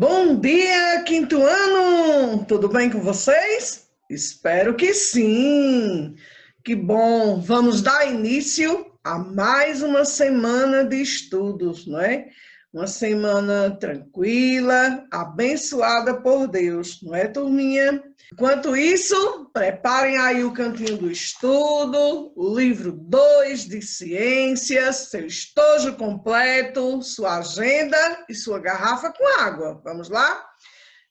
Bom dia, quinto ano! Tudo bem com vocês? Espero que sim! Que bom! Vamos dar início a mais uma semana de estudos, não é? Uma semana tranquila, abençoada por Deus, não é, turminha? Enquanto isso, preparem aí o cantinho do estudo, o livro 2 de ciências, seu estojo completo, sua agenda e sua garrafa com água. Vamos lá?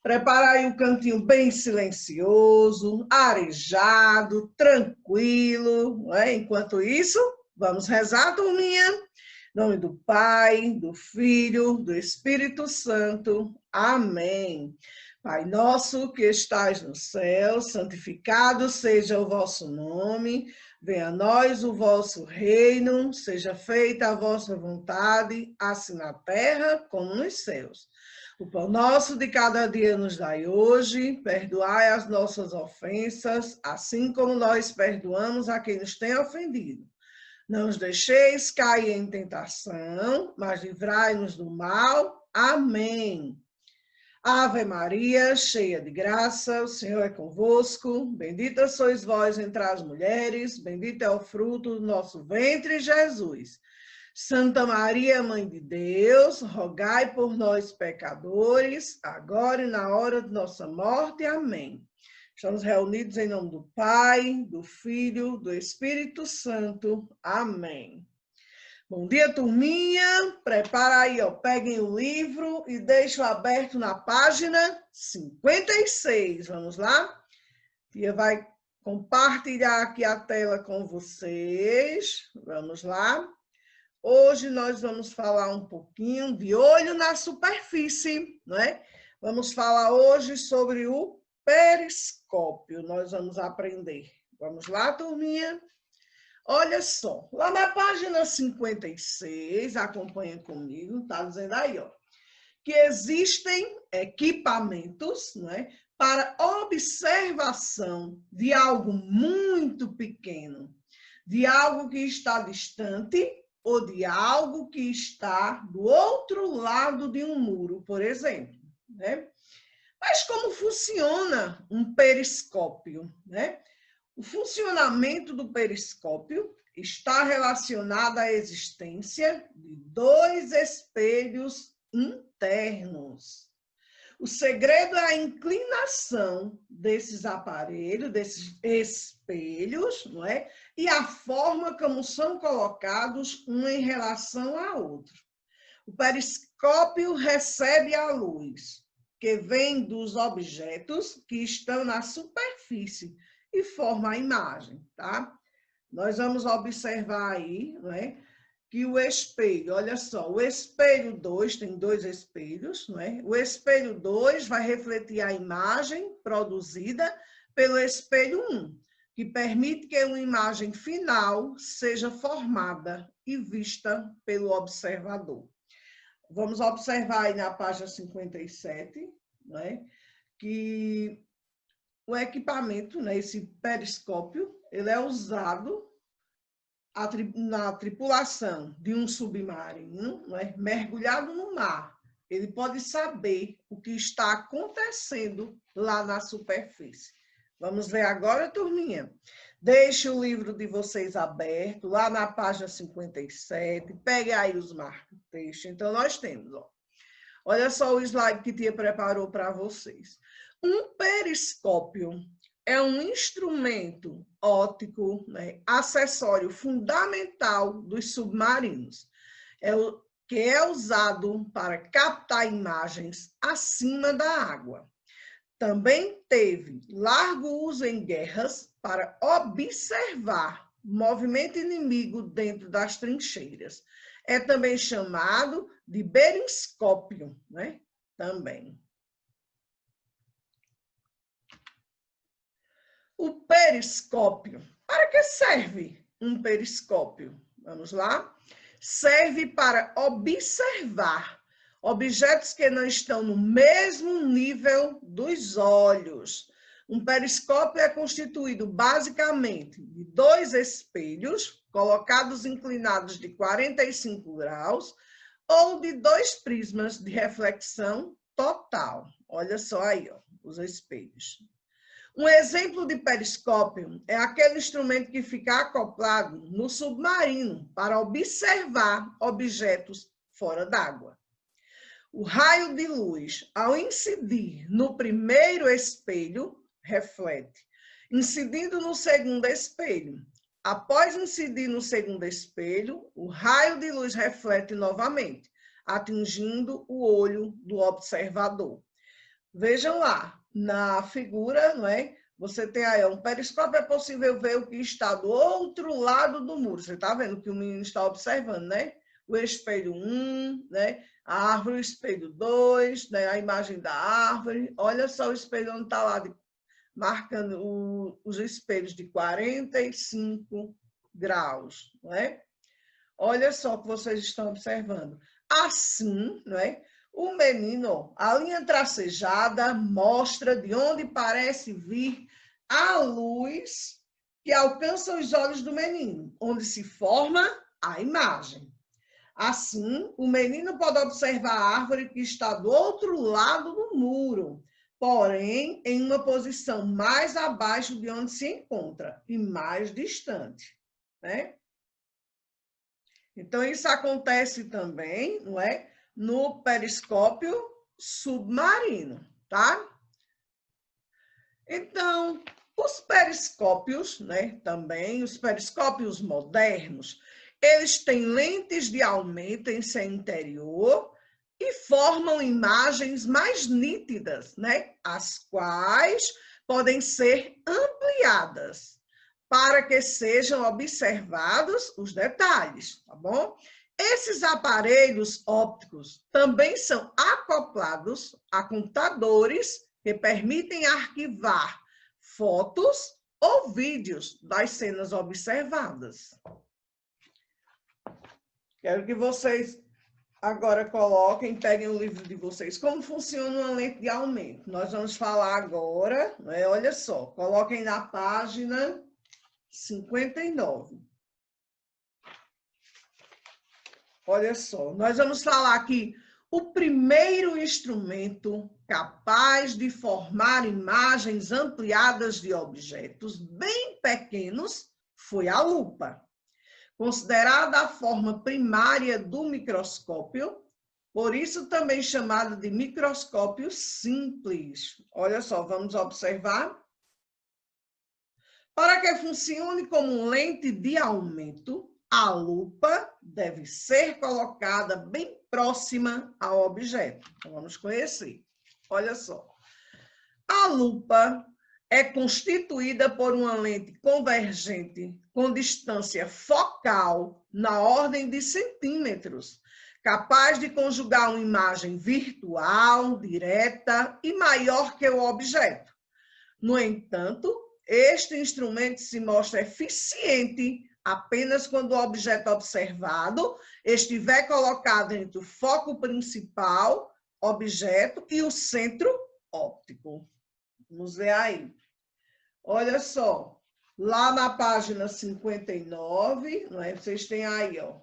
Prepara aí o cantinho bem silencioso, arejado, tranquilo, não é? Enquanto isso, vamos rezar, turminha? Em nome do Pai, do Filho, do Espírito Santo. Amém. Pai nosso que estais no céu, santificado seja o vosso nome. Venha a nós o vosso reino, seja feita a vossa vontade, assim na terra como nos céus. O pão nosso de cada dia nos dai hoje, perdoai as nossas ofensas, assim como nós perdoamos a quem nos tem ofendido. Não os deixeis cair em tentação, mas livrai-nos do mal. Amém. Ave Maria, cheia de graça, o Senhor é convosco. Bendita sois vós entre as mulheres, bendito é o fruto do nosso ventre, Jesus. Santa Maria, Mãe de Deus, rogai por nós, pecadores, agora e na hora de nossa morte. Amém. Estamos reunidos em nome do Pai, do Filho, do Espírito Santo. Amém. Bom dia, turminha. Prepara aí, ó. Peguem o livro e deixem aberto na página 56. Vamos lá? Tia vai compartilhar aqui a tela com vocês. Vamos lá? Hoje nós vamos falar um pouquinho de olho na superfície, não é? Vamos falar hoje sobre o periscópio. Nós vamos aprender. Vamos lá, turminha? Olha só, lá na página 56, acompanha comigo, tá dizendo aí, ó, que existem equipamentos, não é, para observação de algo muito pequeno, de algo que está distante ou de algo que está do outro lado de um muro, por exemplo, né? Mas como funciona um periscópio, né? O funcionamento do periscópio está relacionado à existência de dois espelhos internos. O segredo é a inclinação desses aparelhos, desses espelhos, não é? E a forma como são colocados um em relação a outro. O periscópio recebe a luz que vem dos objetos que estão na superfície e forma a imagem, tá? Nós vamos observar aí, não é? Que o espelho, olha só, o espelho 2 tem dois espelhos, não é? O espelho 2 vai refletir a imagem produzida pelo espelho 1, que permite que uma imagem final seja formada e vista pelo observador. Vamos observar aí na página 57, não é? Que o equipamento, né, esse periscópio, ele é usado na tripulação de um submarino, né, mergulhado no mar. Ele pode saber o que está acontecendo lá na superfície. Vamos ver agora, turminha? Deixe o livro de vocês aberto, lá na página 57. Pegue aí os marca-texto. Então, nós temos, ó. Olha só o slide que a tia preparou para vocês. Um periscópio é um instrumento óptico, né, acessório fundamental dos submarinos, que é usado para captar imagens acima da água. Também teve largo uso em guerras para observar movimento inimigo dentro das trincheiras. É também chamado de beriscópio, né? Também. O periscópio. Para que serve um periscópio? Vamos lá? Serve para observar objetos que não estão no mesmo nível dos olhos. Um periscópio é constituído basicamente de dois espelhos colocados inclinados de 45 graus ou de dois prismas de reflexão total. Olha só aí, ó, os espelhos. Um exemplo de periscópio é aquele instrumento que fica acoplado no submarino para observar objetos fora d'água. O raio de luz, ao incidir no primeiro espelho, reflete, incidindo no segundo espelho. Após incidir no segundo espelho, o raio de luz reflete novamente, atingindo o olho do observador. Vejam lá, na figura, não é? Você tem aí um periscópio, é possível ver o que está do outro lado do muro. Você está vendo que o menino está observando, né? O espelho 1, né? A árvore, o espelho 2, né? A imagem da árvore. Olha só o espelho onde está lá, marcando os espelhos de 45 graus, não é? Olha só o que vocês estão observando. Assim, não é? O menino, a linha tracejada mostra de onde parece vir a luz que alcança os olhos do menino, onde se forma a imagem. Assim, o menino pode observar a árvore que está do outro lado do muro, porém em uma posição mais abaixo de onde se encontra e mais distante, né? Então, isso acontece também, não é? No periscópio submarino, tá? Então, os periscópios, né, também, os periscópios modernos, eles têm lentes de aumento em seu interior e formam imagens mais nítidas, né, as quais podem ser ampliadas para que sejam observados os detalhes, tá bom? Esses aparelhos ópticos também são acoplados a computadores que permitem arquivar fotos ou vídeos das cenas observadas. Quero que vocês agora coloquem, peguem o livro de vocês, como funciona uma lente de aumento. Nós vamos falar agora, né? Olha só, coloquem na página 59. Olha só, nós vamos falar aqui o primeiro instrumento capaz de formar imagens ampliadas de objetos bem pequenos foi a lupa. Considerada a forma primária do microscópio, por isso também chamado de microscópio simples. Olha só, vamos observar. Para que funcione como lente de aumento, a lupa deve ser colocada bem próxima ao objeto. Então, vamos conhecer. Olha só. A lupa é constituída por uma lente convergente com distância focal na ordem de centímetros, capaz de conjugar uma imagem virtual, direta e maior que o objeto. No entanto, este instrumento se mostra eficiente apenas quando o objeto observado estiver colocado entre o foco principal, objeto, e o centro óptico. Vamos ver aí. Olha só, lá na página 59, não é? Vocês têm aí, ó.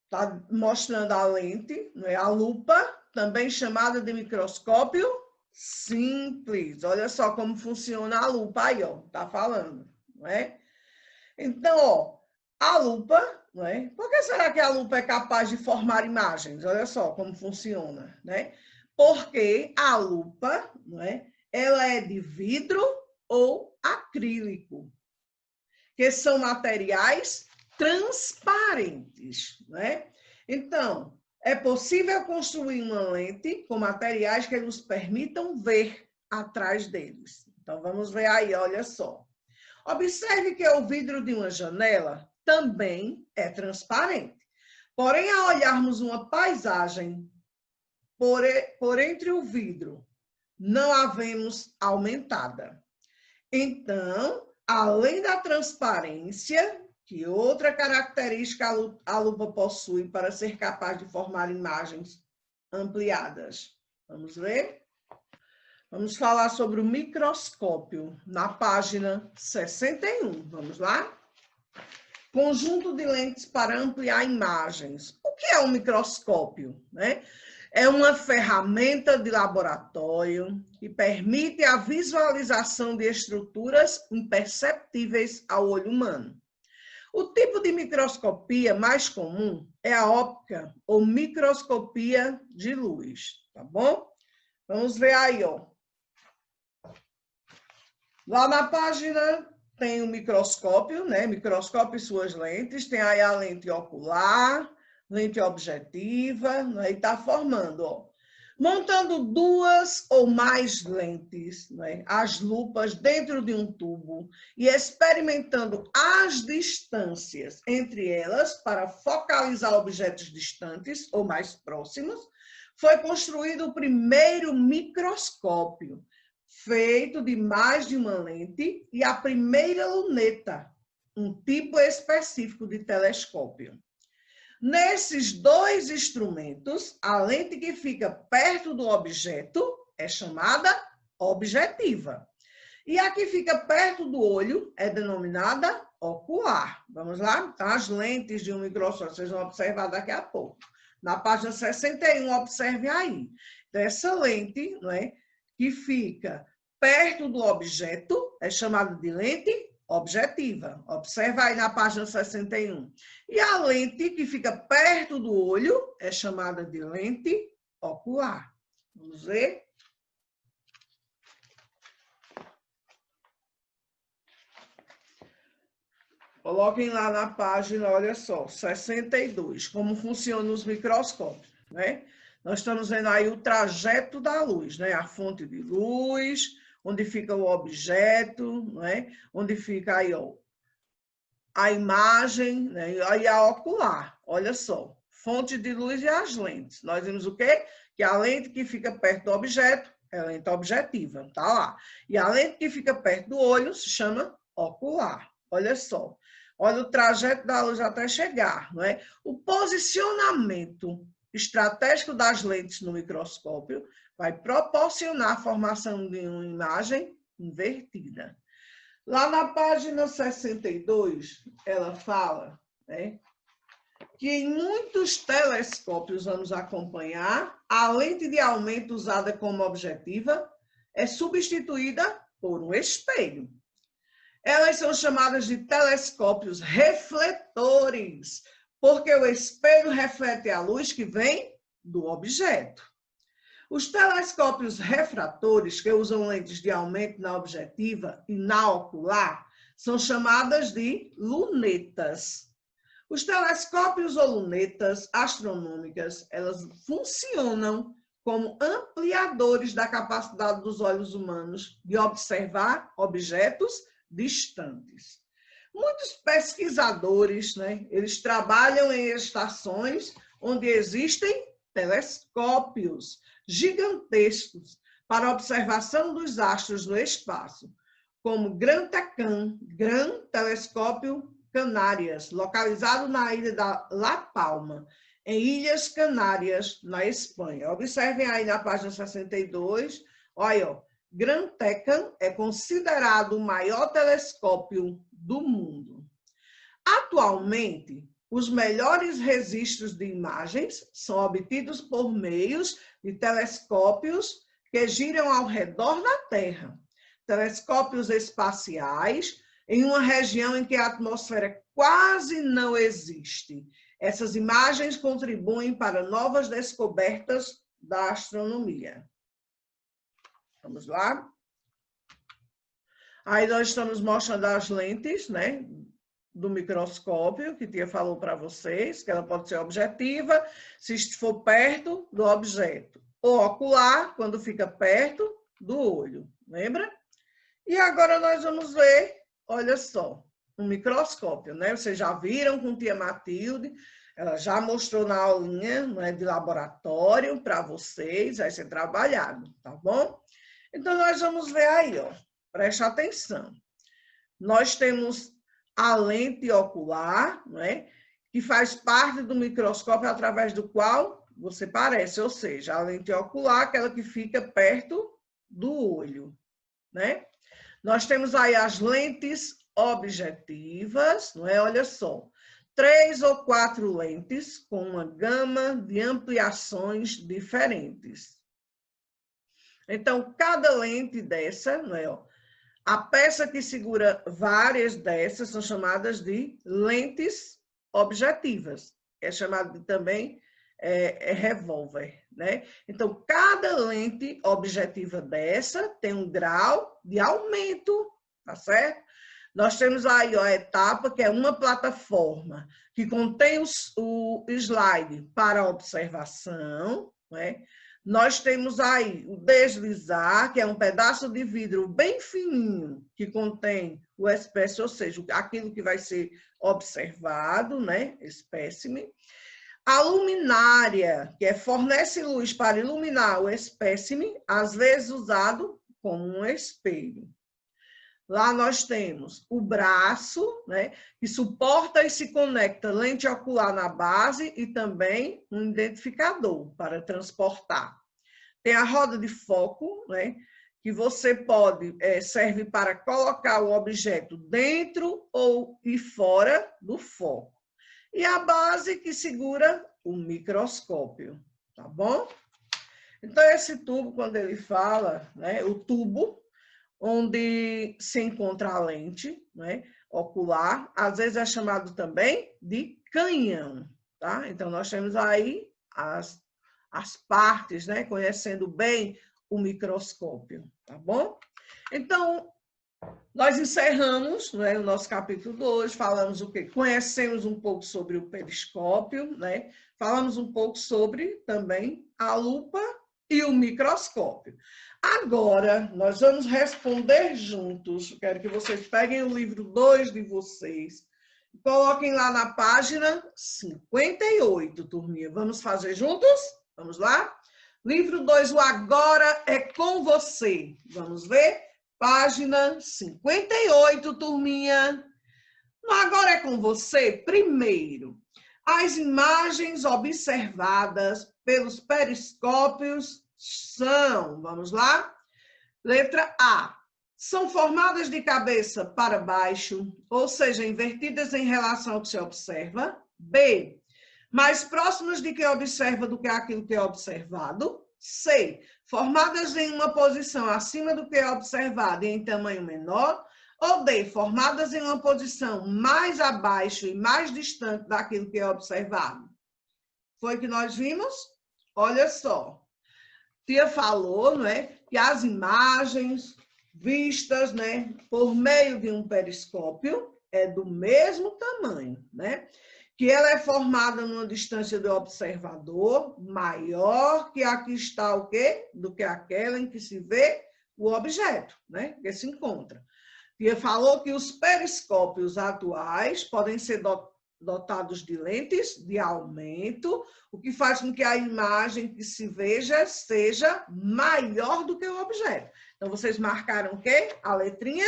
Está mostrando a lente, não é? A lupa, também chamada de microscópio simples. Olha só como funciona a lupa aí, ó. Tá falando, não é? Então, ó, a lupa, não é? Por que será que a lupa é capaz de formar imagens? Olha só como funciona, né? Porque a lupa, não é? Ela é de vidro ou acrílico, que são materiais transparentes, né? Então, é possível construir uma lente com materiais que nos permitam ver atrás deles. Então, vamos ver aí, olha só. Observe que o vidro de uma janela também é transparente. Porém, ao olharmos uma paisagem por entre o vidro, não a vemos aumentada. Então, além da transparência, que outra característica a lupa possui para ser capaz de formar imagens ampliadas? Vamos ver? Vamos falar sobre o microscópio, na página 61. Vamos lá? Conjunto de lentes para ampliar imagens. O que é um microscópio, né? É uma ferramenta de laboratório que permite a visualização de estruturas imperceptíveis ao olho humano. O tipo de microscopia mais comum é a óptica ou microscopia de luz, tá bom? Vamos ver aí, ó. Lá na página tem o microscópio, né? Microscópio e suas lentes, tem aí a lente ocular, lente objetiva, né? E está formando, ó. Montando duas ou mais lentes, né? As lupas dentro de um tubo e experimentando as distâncias entre elas para focalizar objetos distantes ou mais próximos, foi construído o primeiro microscópio, feito de mais de uma lente, e a primeira luneta, um tipo específico de telescópio. Nesses dois instrumentos, a lente que fica perto do objeto é chamada objetiva. E a que fica perto do olho é denominada ocular. Vamos lá? Então, as lentes de um microscópio, vocês vão observar daqui a pouco. Na página 61, observe aí. Então, essa lente, não é, que fica perto do objeto é chamada de lente objetiva. Observa aí na página 61. E a lente que fica perto do olho é chamada de lente ocular. Vamos ver? Coloquem lá na página, olha só, 62, como funcionam os microscópios, né? Nós estamos vendo aí o trajeto da luz, né? A fonte de luz, onde fica o objeto, né? Onde fica aí, ó, a imagem, né? E aí a ocular, olha só, fonte de luz e as lentes. Nós vimos o quê? Que a lente que fica perto do objeto é a lente objetiva, tá lá. E a lente que fica perto do olho se chama ocular, olha só. Olha o trajeto da luz até chegar, não é? O posicionamento estratégico das lentes no microscópio vai proporcionar a formação de uma imagem invertida. Lá na página 62, ela fala, né, que em muitos telescópios, vamos acompanhar, a lente de aumento usada como objetiva é substituída por um espelho. Elas são chamadas de telescópios refletores, porque o espelho reflete a luz que vem do objeto. Os telescópios refratores, que usam lentes de aumento na objetiva e na ocular, são chamadas de lunetas. Os telescópios ou lunetas astronômicas, elas funcionam como ampliadores da capacidade dos olhos humanos de observar objetos distantes. Muitos pesquisadores, né, eles trabalham em estações onde existem telescópios gigantescos para observação dos astros no espaço, como Gran Tecan, Gran Telescópio Canárias, localizado na ilha da La Palma, em Ilhas Canárias, na Espanha. Observem aí na página 62, olha, ó, Gran Tecan é considerado o maior telescópio do mundo. Atualmente, os melhores registros de imagens são obtidos por meios de telescópios que giram ao redor da Terra. Telescópios espaciais em uma região em que a atmosfera quase não existe. Essas imagens contribuem para novas descobertas da astronomia. Vamos lá? Aí nós estamos mostrando as lentes, né, do microscópio, que Tia falou para vocês, que ela pode ser objetiva, se for perto do objeto, ou ocular, quando fica perto do olho, lembra? E agora nós vamos ver, olha só, um microscópio, né? Vocês já viram com Tia Matilde, ela já mostrou na aulinha, né, de laboratório para vocês, vai ser trabalhado, tá bom? Então, nós vamos ver aí, ó, preste atenção. Nós temos a lente ocular, né, que faz parte do microscópio através do qual você parece, ou seja, a lente ocular, aquela que fica perto do olho, né? Nós temos aí as lentes objetivas, não é? Olha só, 3 ou 4 lentes com uma gama de ampliações diferentes. Então, cada lente dessa, não é, ó, a peça que segura várias dessas são chamadas de lentes objetivas. É chamado de, também revólver, né? Então, cada lente objetiva dessa tem um grau de aumento, tá certo? Nós temos aí ó, a etapa, que é uma plataforma, que contém o slide para observação, né? Nós temos aí o deslizar, que é um pedaço de vidro bem fininho, que contém o espécime, ou seja, aquilo que vai ser observado, né? Espécime. A luminária, que fornece luz para iluminar o espécime, às vezes usado como um espelho. Lá nós temos o braço, né, que suporta e se conecta lente ocular na base e também um identificador para transportar. Tem a roda de foco, né, que você pode, serve para colocar o objeto dentro ou e fora do foco. E a base que segura o microscópio, tá bom? Então, esse tubo, quando ele fala, né, o tubo, onde se encontra a lente, né, ocular, às vezes é chamado também de canhão, tá? Então, nós temos aí as partes, né, conhecendo bem o microscópio, tá bom? Então, nós encerramos, né, o nosso capítulo 2, falamos o quê? Conhecemos um pouco sobre o periscópio, né? Falamos um pouco sobre também a lupa e o microscópio. Agora, nós vamos responder juntos. Quero que vocês peguem o livro 2 de vocês e coloquem lá na página 58, turminha. Vamos fazer juntos? Vamos lá? Livro 2, o Agora é com você. Vamos ver? Página 58, turminha. No Agora é com você, primeiro, as imagens observadas pelos periscópios são, vamos lá? Letra A. São formadas de cabeça para baixo, ou seja, invertidas em relação ao que se observa. B. Mais próximas de quem observa do que aquilo que é observado. C. Formadas em uma posição acima do que é observado e em tamanho menor. Ou D. Formadas em uma posição mais abaixo e mais distante daquilo que é observado. Foi o que nós vimos? Olha só. Tia falou, não é, que as imagens vistas, né, por meio de um periscópio é do mesmo tamanho, né? Que ela é formada numa distância do observador maior que a que está o quê? Do que aquela em que se vê o objeto, né? Que se encontra. Tia falou que os periscópios atuais podem ser dotados de lentes de aumento, o que faz com que a imagem que se veja seja maior do que o objeto. Então, vocês marcaram o quê? A letrinha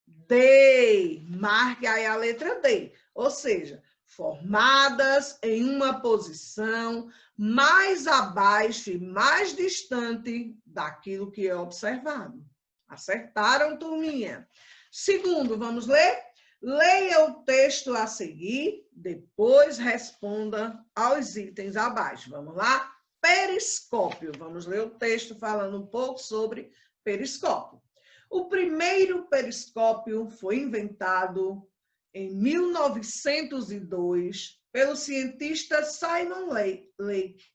D. Marque aí a letra D. Ou seja, formadas em uma posição mais abaixo e mais distante daquilo que é observado. Acertaram, turminha? Segundo, vamos ler? Leia o texto a seguir, depois responda aos itens abaixo. Vamos lá? Periscópio. Vamos ler o texto falando um pouco sobre periscópio. O primeiro periscópio foi inventado em 1902 pelo cientista Simon Lake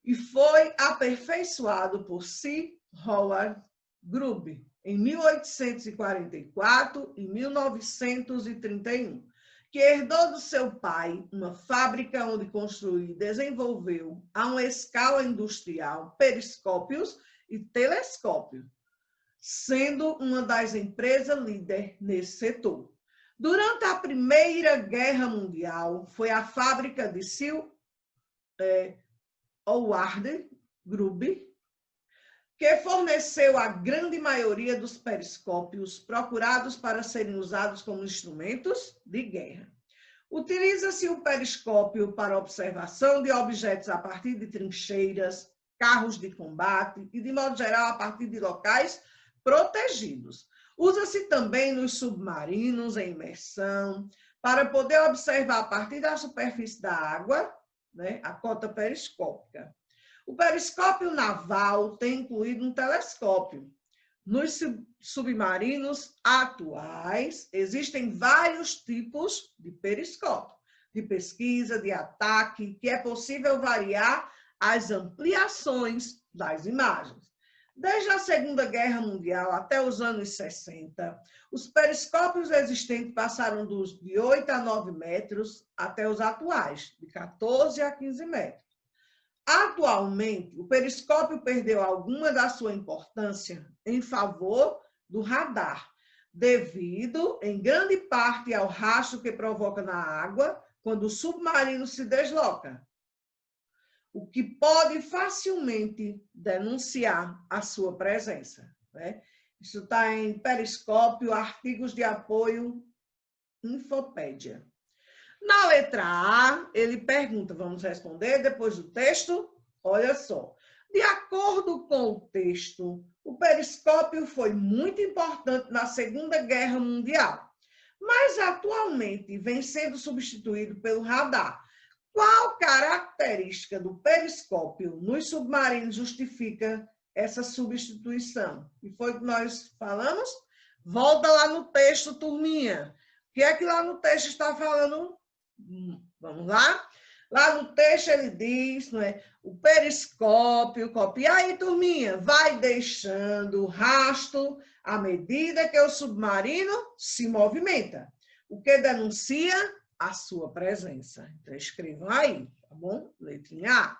e foi aperfeiçoado por C. Howard Grubb em 1844 e 1931, que herdou do seu pai uma fábrica onde construiu e desenvolveu, a uma escala industrial, periscópios e telescópios, sendo uma das empresas líder nesse setor. Durante a Primeira Guerra Mundial, foi a fábrica de Howard Grubb que forneceu a grande maioria dos periscópios procurados para serem usados como instrumentos de guerra. Utiliza-se o periscópio para observação de objetos a partir de trincheiras, carros de combate e, de modo geral, a partir de locais protegidos. Usa-se também nos submarinos em imersão, para poder observar a partir da superfície da água, né, a cota periscópica. O periscópio naval tem incluído um telescópio. Nos submarinos atuais, existem vários tipos de periscópio, de pesquisa, de ataque, que é possível variar as ampliações das imagens. Desde a Segunda Guerra Mundial até os anos 60, os periscópios existentes passaram de 8 a 9 metros até os atuais, de 14 a 15 metros. Atualmente, o periscópio perdeu alguma da sua importância em favor do radar, devido, em grande parte, ao rastro que provoca na água quando o submarino se desloca, o que pode facilmente denunciar a sua presença, né? Isso está em Periscópio, artigos de apoio, Infopédia. Na letra A, ele pergunta, vamos responder depois do texto? Olha só. De acordo com o texto, o periscópio foi muito importante na Segunda Guerra Mundial, mas atualmente vem sendo substituído pelo radar. Qual característica do periscópio nos submarinos justifica essa substituição? E foi o que nós falamos? Volta lá no texto, turminha. O que é que lá no texto está falando? Vamos lá? Lá no texto ele diz, não é? O periscópio, copia aí, turminha, vai deixando rastro à medida que o submarino se movimenta, o que denuncia a sua presença. Então, escrevam aí, tá bom? Letrinha A.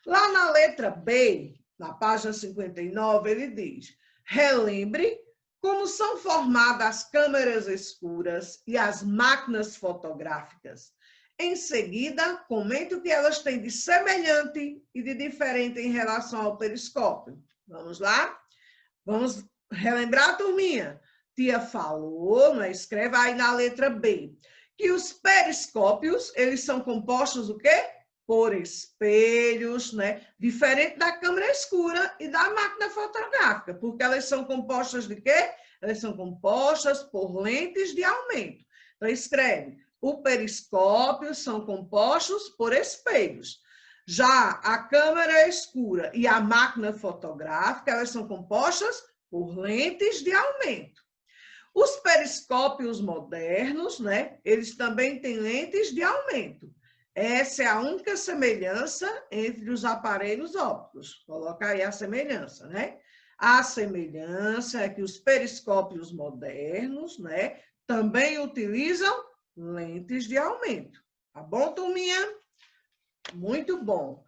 Lá na letra B, na página 59, ele diz, relembre como são formadas as câmeras escuras e as máquinas fotográficas. Em seguida, comente o que elas têm de semelhante e de diferente em relação ao periscópio. Vamos lá? Vamos relembrar, turminha? Tia falou, né? Escreva aí na letra B, que os periscópios, eles são compostos do quê? Por espelhos, né? Diferente da câmera escura e da máquina fotográfica, porque elas são compostas de quê? Elas são compostas por lentes de aumento. Então, escreve, o periscópio são compostos por espelhos. Já a câmera escura e a máquina fotográfica, elas são compostas por lentes de aumento. Os periscópios modernos, né? Eles também têm lentes de aumento. Essa é a única semelhança entre os aparelhos ópticos. Coloca aí a semelhança, né? A semelhança é que os periscópios modernos, né, também utilizam lentes de aumento. Tá bom, turminha? Muito bom.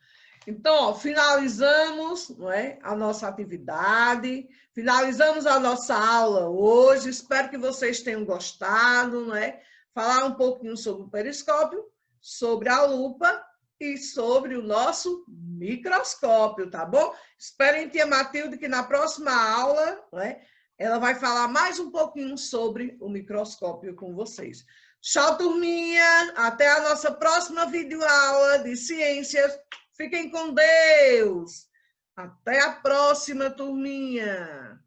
Então, ó, finalizamos, não é, a nossa atividade, finalizamos a nossa aula hoje. Espero que vocês tenham gostado, não é? Falar um pouquinho sobre o periscópio, sobre a lupa e sobre o nosso microscópio, tá bom? Esperem, tia Matilde, que na próxima aula, não é, ela vai falar mais um pouquinho sobre o microscópio com vocês. Tchau, turminha! Até a nossa próxima videoaula de ciências. Fiquem com Deus! Até a próxima, turminha!